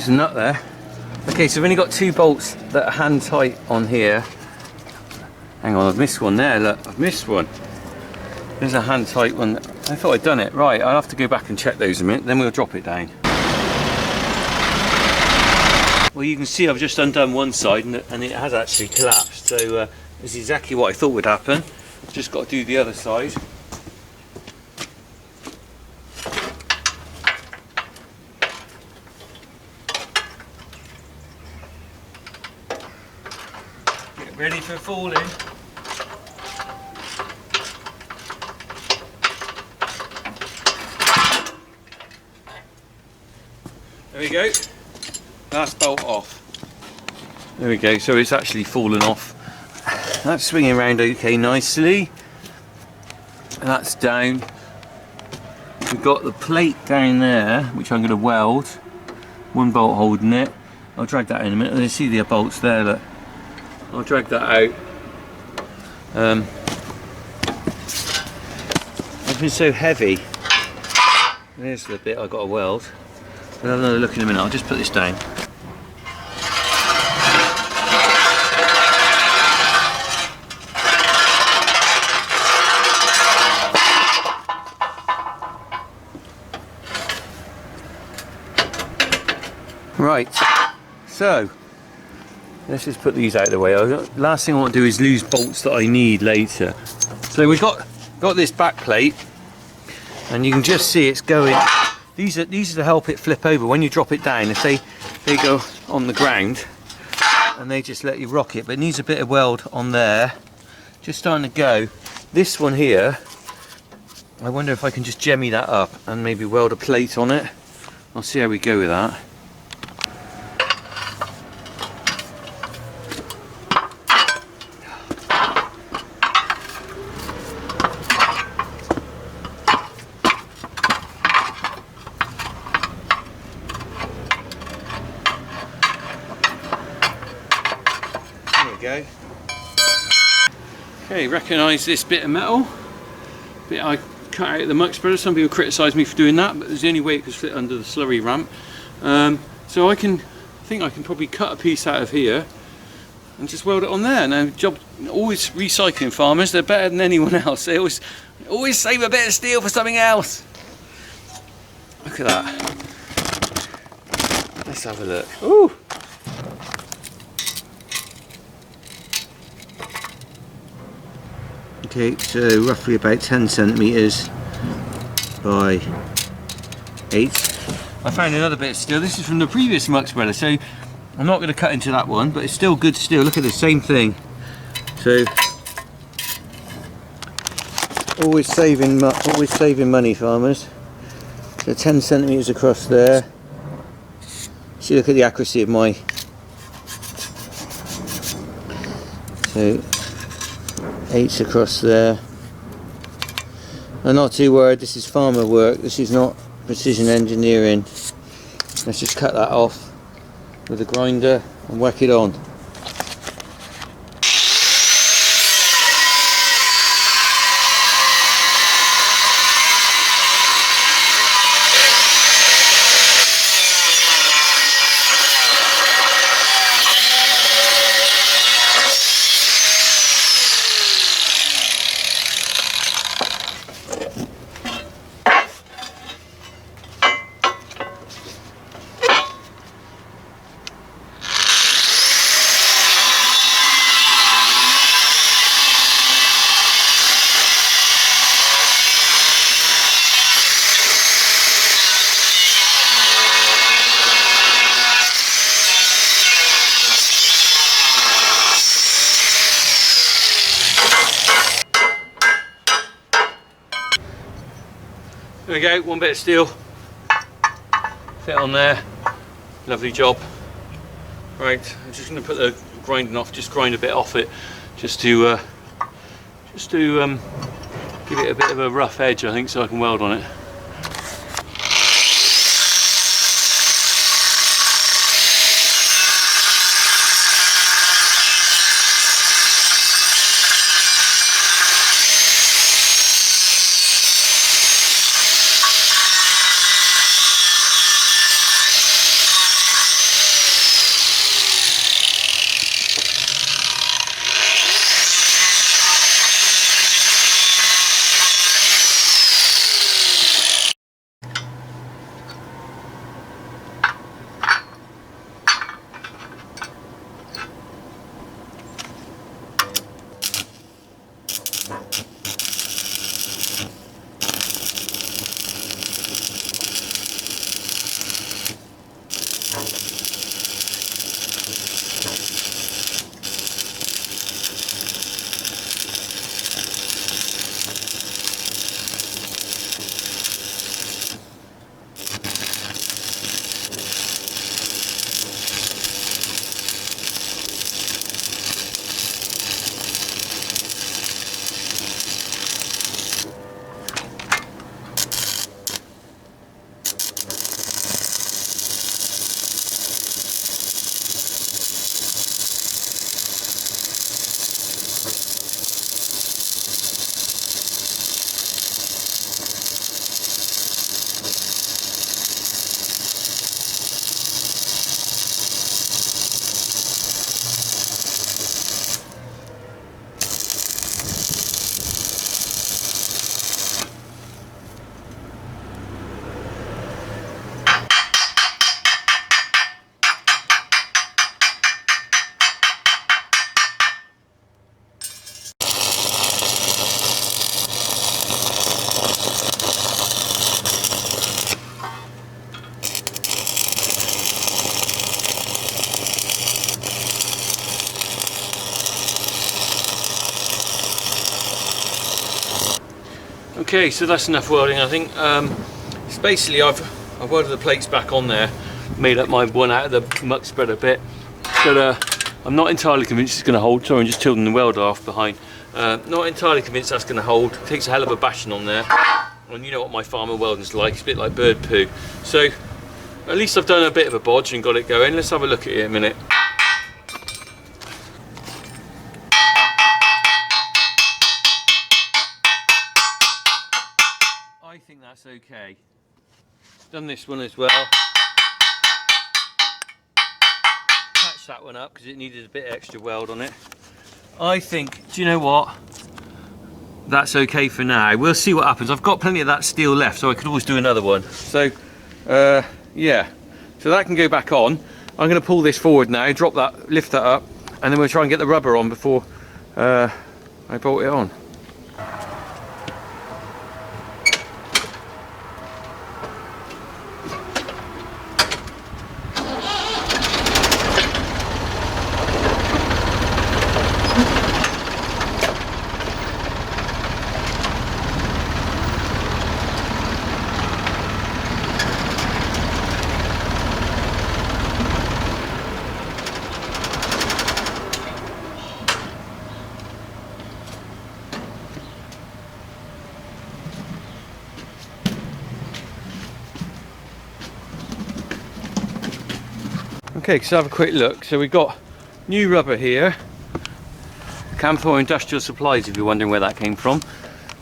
there's a nut there. Okay, so I've only got 2 bolts that are hand tight on here. Hang on, I've missed one there, look, I've missed one. There's a hand tight one. I thought I'd done it. Right, I'll have to go back and check those a minute, then we'll drop it down. Well, you can see I've just undone one side and it has actually collapsed. So this is exactly what I thought would happen. Just got to do the other side. Get ready for falling. There we go. Last bolt off. There we go, so it's actually fallen off. That's swinging around okay nicely. And that's down. We've got the plate down there, which I'm going to weld. 1 bolt holding it. I'll drag that in a minute. You see the bolts there, look. I'll drag that out. It's been so heavy. There's the bit I've got to weld. We'll have another look in a minute. I'll just put this down. Right, so let's just put these out of the way. Last thing I want to do is lose bolts that I need later. So we've got this back plate, and you can just see it's going. These are to help it flip over when you drop it down. If they go on the ground and they just let you rock it, but it needs a bit of weld on there. Just starting to go. This one here, I wonder if I can just jemmy that up and maybe weld a plate on it. I'll see how we go with that. Go. Okay, recognise this bit of metal. Bit I cut out of the muck spreader. Some people criticise me for doing that, but there's the only way it could fit under the slurry ramp. So I think I can probably cut a piece out of here and just weld it on there. Now, always recycling farmers, they're better than anyone else. They always save a bit of steel for something else. Look at that. Let's have a look. Ooh. Okay, so roughly about 10 centimeters by 8. I found another bit of steel. This is from the previous muck spreader, so I'm not going to cut into that one, but it's still good steel. Look at the same thing. So always saving money, farmers. So 10 centimeters across there. See, look at the accuracy of my. So 8 across there. I'm not too worried, this is farmer work, this is not precision engineering. Let's just cut that off with a grinder and whack it on. There we go, one bit of steel, fit on there, lovely job. Right, I'm just going to put the grinding off, just grind a bit off it, just to give it a bit of a rough edge, I think, so I can weld on it. Okay, so that's enough welding, I think. It's basically I've welded the plates back on there, made up my one out of the muck spreader bit, but I'm not entirely convinced it's going to hold. Sorry, I'm just tilting the welder off behind. Not entirely convinced that's going to hold. It takes a hell of a bashing on there, and you know what my farmer welding's like, it's a bit like bird poo. So at least I've done a bit of a bodge and got it going. Let's have a look at it in a minute. I think that's okay. Done this one as well. Patched that one up because it needed a bit extra weld on it. I think, do you know what? That's okay for now. We'll see what happens. I've got plenty of that steel left, so I could always do another one. So, yeah. So that can go back on. I'm going to pull this forward now, drop that, lift that up, and then we'll try and get the rubber on before I bolt it on. Okay, so have a quick look. So we've got new rubber here. Camphor Industrial Supplies, if you're wondering where that came from.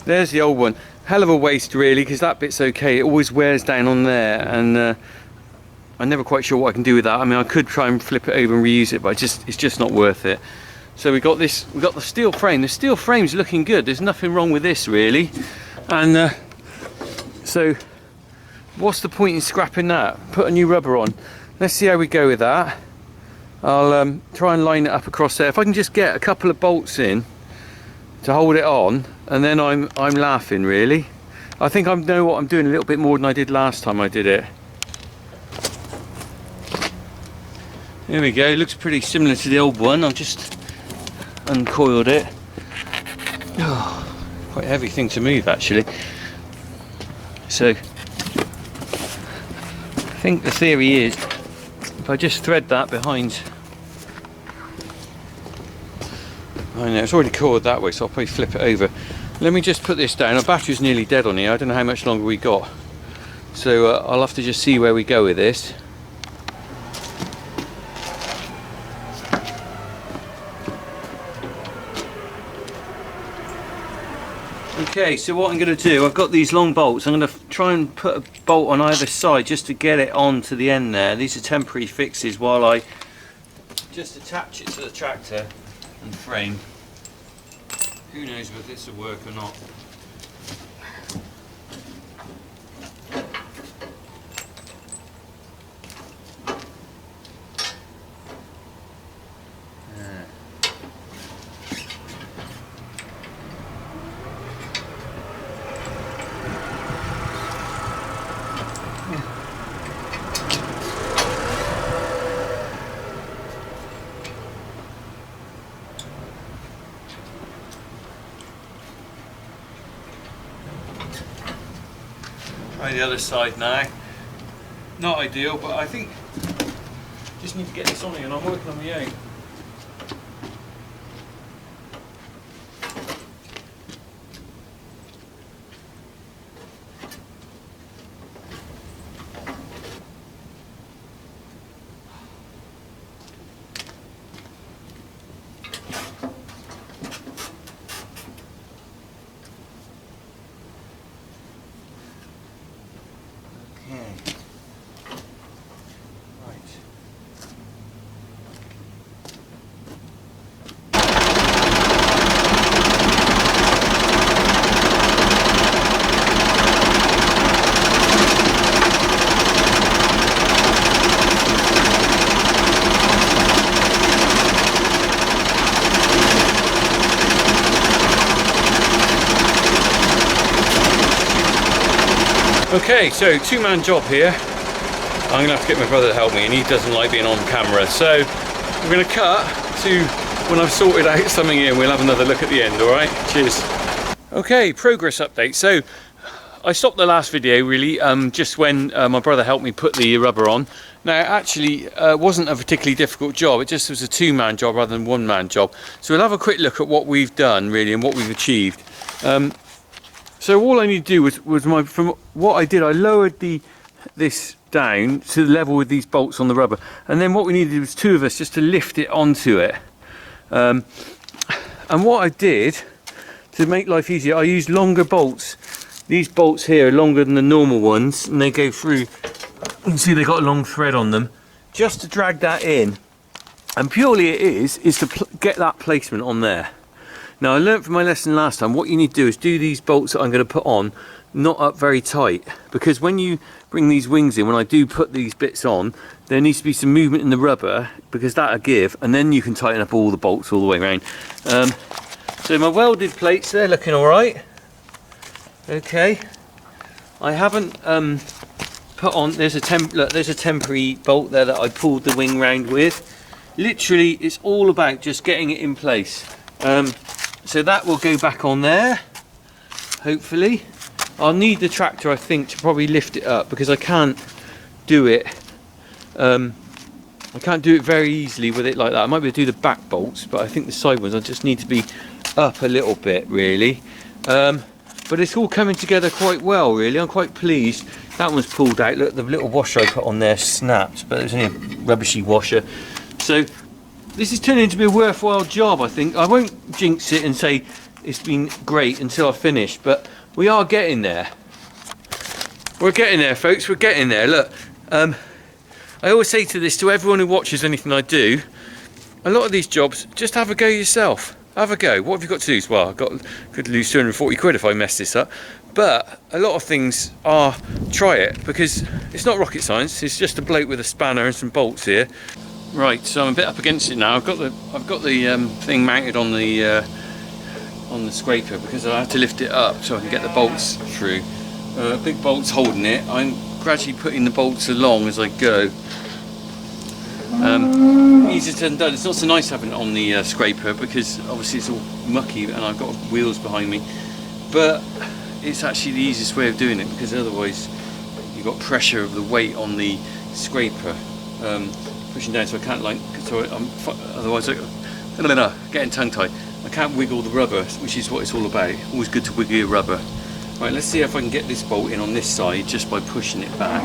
There's the old one. Hell of a waste really, because that bit's okay. It always wears down on there, and I'm never quite sure what I can do with that. I mean, I could try and flip it over and reuse it, but it's just not worth it. So we got this. We've got the steel frame. The steel frame's looking good. There's nothing wrong with this really, and so what's the point in scrapping that? Put a new rubber on. Let's see how we go with that. I'll try and line it up across there. If I can just get a couple of bolts in to hold it on, and then I'm laughing really. I think I know what I'm doing a little bit more than I did last time I did it. There we go. It looks pretty similar to the old one. I've just uncoiled it. Oh, quite a heavy thing to move actually. So I think the theory is, if I just thread that behind, I know it's already coiled that way, so I'll probably flip it over. Let me just put this down. Our battery's nearly dead on here. I don't know how much longer we got, so I'll have to just see where we go with this. Okay, so what I'm going to do, I've got these long bolts. I'm going to try and put a bolt on either side just to get it on to the end there. These are temporary fixes while I just attach it to the tractor and frame. Who knows whether this will work or not. Try the other side now. Not ideal, but I think just need to get this on here, and I'm working on my own. Okay, so two-man job here. I'm gonna have to get my brother to help me, and he doesn't like being on camera. So we're gonna cut to when I've sorted out something here, and we'll have another look at the end, all right? Cheers. Okay, progress update. So I stopped the last video really just when my brother helped me put the rubber on. Now actually wasn't a particularly difficult job, it just was a two-man job rather than one-man job. So we'll have a quick look at what we've done really and what we've achieved. So all I need to do was from what I did, I lowered this down to the level with these bolts on the rubber, and then what we needed was two of us just to lift it onto it. And what I did to make life easier, I used longer bolts. These bolts here are longer than the normal ones, and they go through. You can see they've got a long thread on them, just to drag that in. And purely it is to get that placement on there. Now I learnt from my lesson last time, what you need to do is do these bolts that I'm going to put on not up very tight, because when you bring these wings in, when I do put these bits on, there needs to be some movement in the rubber, because that'll give, and then you can tighten up all the bolts all the way around. So my welded plates, they're looking all right. Okay, I haven't put on. There's a temporary bolt there that I pulled the wing round with. Literally, it's all about just getting it in place. So that will go back on there. Hopefully, I'll need the tractor, I think, to probably lift it up, because I can't do it. I can't do it very easily with it like that. I might be able to do the back bolts, but I think the side ones I just need to be up a little bit really. But it's all coming together quite well really. I'm quite pleased. That one's pulled out. Look, the little washer I put on there snapped, but it was only a rubbishy washer. So this is turning into be a worthwhile job, I think. I won't jinx it and say it's been great until I finish, but we are getting there. We're getting there, folks. We're getting there. Look, I always say to everyone who watches anything I do, a lot of these jobs, just have a go yourself. Have a go. What have you got to lose? Well, I could lose 240 quid if I mess this up. But a lot of things are, try it, because it's not rocket science. It's just a bloke with a spanner and some bolts here. Right, so I'm a bit up against it now. I've got the thing mounted on the scraper, because I have to lift it up so I can get the bolts through. Big bolts holding it. I'm gradually putting the bolts along as I go. Easier said than done. It's not so nice having it on the scraper, because obviously it's all mucky and I've got wheels behind me, but it's actually the easiest way of doing it, because otherwise you've got pressure of the weight on the scraper pushing down, so I can't otherwise getting tongue tied. I can't wiggle the rubber, which is what it's all about. Always good to wiggle your rubber. Right, let's see if I can get this bolt in on this side just by pushing it back.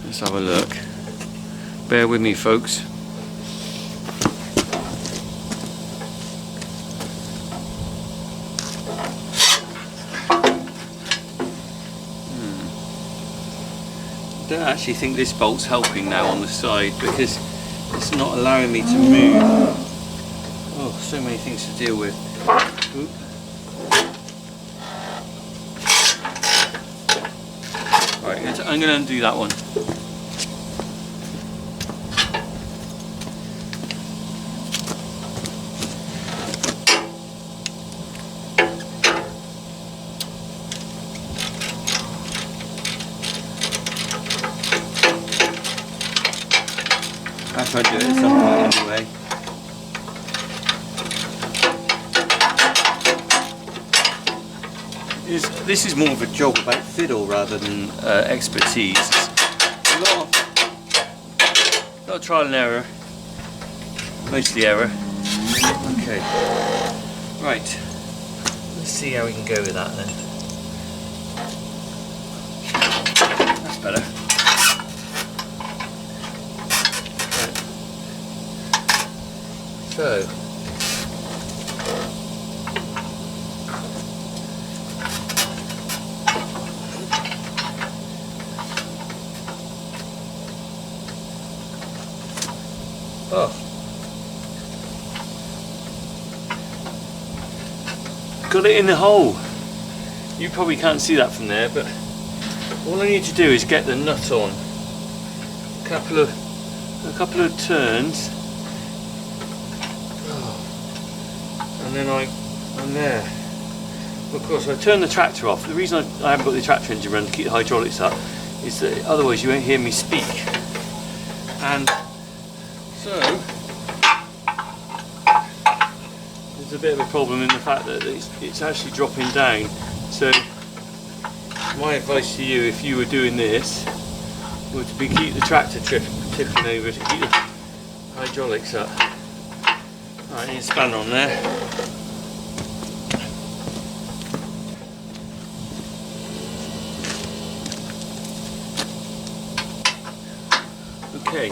Let's have a look. Bear with me, folks. I don't actually think this bolt's helping now on the side, because it's not allowing me to move. Oh, so many things to deal with. Oop. Right, I'm going to undo that one. I'll try to do it at some point anyway. This is more of a job about fiddle rather than expertise. It's a lot of trial and error, mostly error. Okay, right. Let's see how we can go with that then. That's better. So, got it in the hole. You probably can't see that from there, but all I need to do is get the nut on. A couple of turns. And then I'm there. Of course, I turn the tractor off. The reason I haven't got the tractor engine running to keep the hydraulics up is that otherwise you won't hear me speak. And so there's a bit of a problem in the fact that it's actually dropping down. So my advice to you, if you were doing this, would be keep the tractor tipping over to keep the hydraulics up. Alright, need a spanner on there. Okay,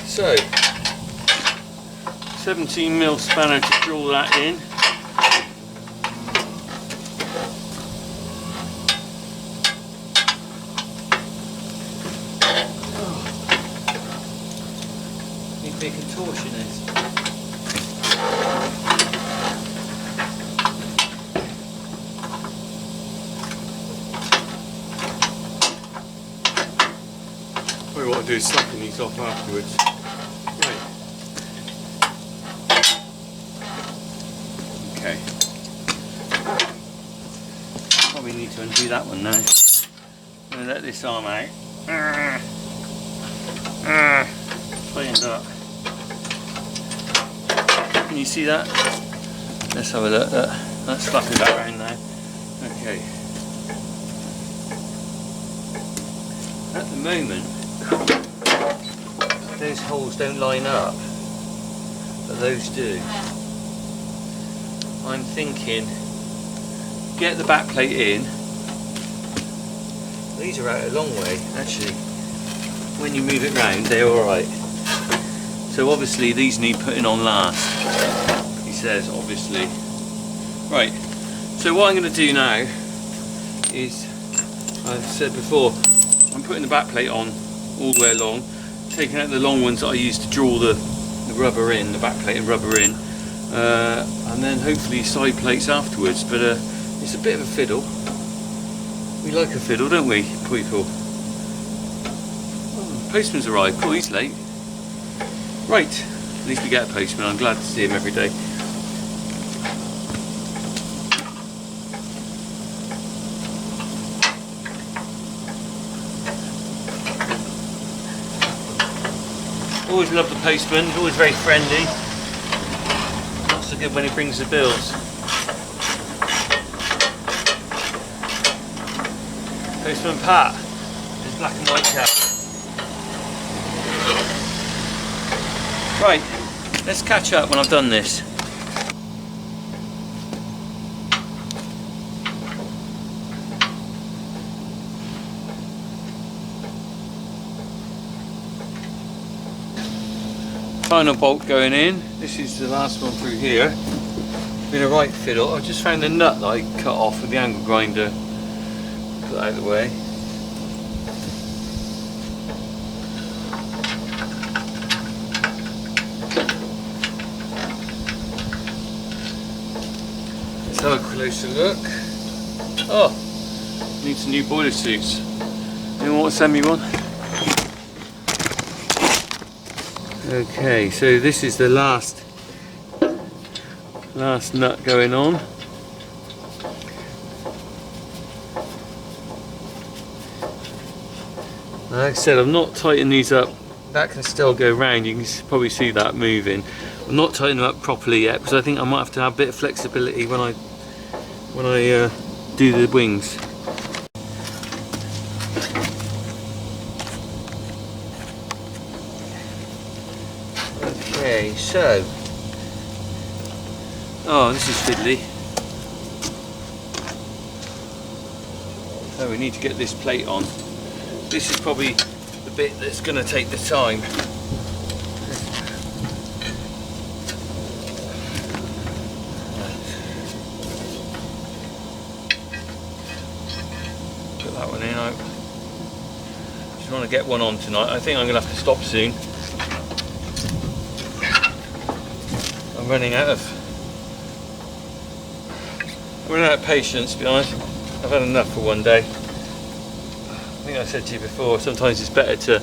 so 17mm spanner to drill that in. Need to be a contortionist. Probably what I'll do is slacken these off afterwards. Right. Okay. Probably need to undo that one now. I'm going to let this arm out. Tightened up. Can you see that? Let's have a look. Let's flapping that around now. Okay. At the moment, those holes don't line up, but those do. I'm thinking, get the back plate in. These are out a long way, actually. When you move it round, they're alright. So obviously these need putting on last. He says, obviously. Right, so what I'm going to do now is, I've said before, I'm putting the back plate on all the way along, taking out the long ones that I used to draw the rubber in, the back plate and rubber in, and then hopefully side plates afterwards. But it's a bit of a fiddle. We like a fiddle, don't we, people? Oh, postman's arrived. Cool, he's late. Right, at least we get a postman. I'm glad to see him every day. Always love the postman, he's always very friendly. Not so good when he brings the bills. Postman.Part, his black and white cat. Right, let's catch up when I've done this. Final bolt going in. This is the last one through here. Been a right fiddle. I just found the nut that I cut off with the angle grinder. Put that out of the way. Let's have a closer look. Oh, need some new boiler suits. Anyone want to send me one? Okay, so this is the last nut going on. Like I said, I'm not tightening these up. That can still go round. You can probably see that moving. I'm not tightening them up properly yet because I think I might have to have a bit of flexibility when I do the wings. Okay, so, oh, this is fiddly. So we need to get this plate on. This is probably the bit that's going to take the time. Put that one in. I just want to get one on tonight. I think I'm going to have to stop soon. I'm running out of patience, to be honest. I've had enough for one day. I think I said to you before, sometimes it's better to,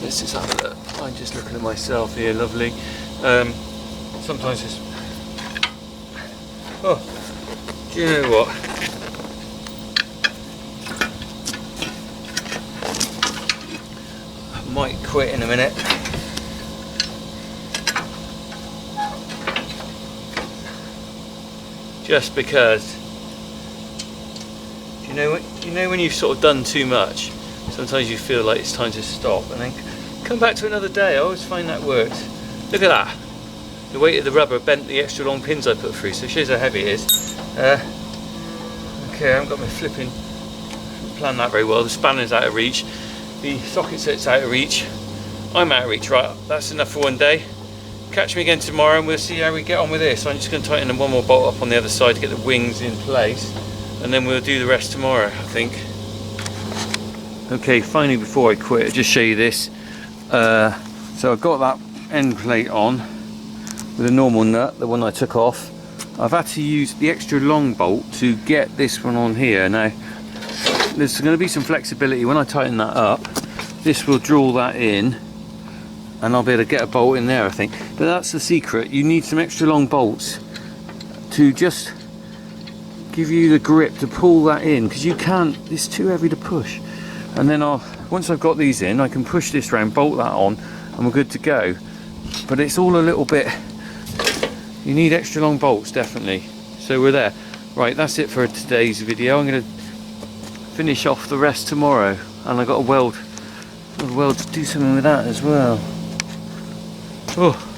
let's just have a look. I'm just looking at myself here, lovely. Sometimes it's, oh, do you know what? I might quit in a minute. just because you know when you've sort of done too much, sometimes you feel like it's time to stop and then come back to another day. I always find that works. Look at that. The weight of the rubber bent the extra long pins I put through, so it shows how heavy it is. Okay, I haven't got my flipping plan that very well. The spanner's out of reach, the socket set's out of reach, I'm out of reach. Right, that's enough for one day. Catch me again tomorrow and we'll see how we get on with this. I'm just going to tighten one more bolt up on the other side to get the wings in place, and then we'll do the rest tomorrow, I think. Okay, finally, before I quit, I'll just show you this. So I've got that end plate on with a normal nut, the one I took off. I've had to use the extra long bolt to get this one on here. Now there's going to be some flexibility when I tighten that up. This will draw that in and I'll be able to get a bolt in there, I think. But that's the secret. You need some extra long bolts to just give you the grip to pull that in, because you can't, it's too heavy to push. And then once I've got these in, I can push this round, bolt that on, and we're good to go. But it's all a little bit, you need extra long bolts, definitely. So we're there. Right, that's it for today's video. I'm going to finish off the rest tomorrow, and I've got a weld to do something with that as well. Oh.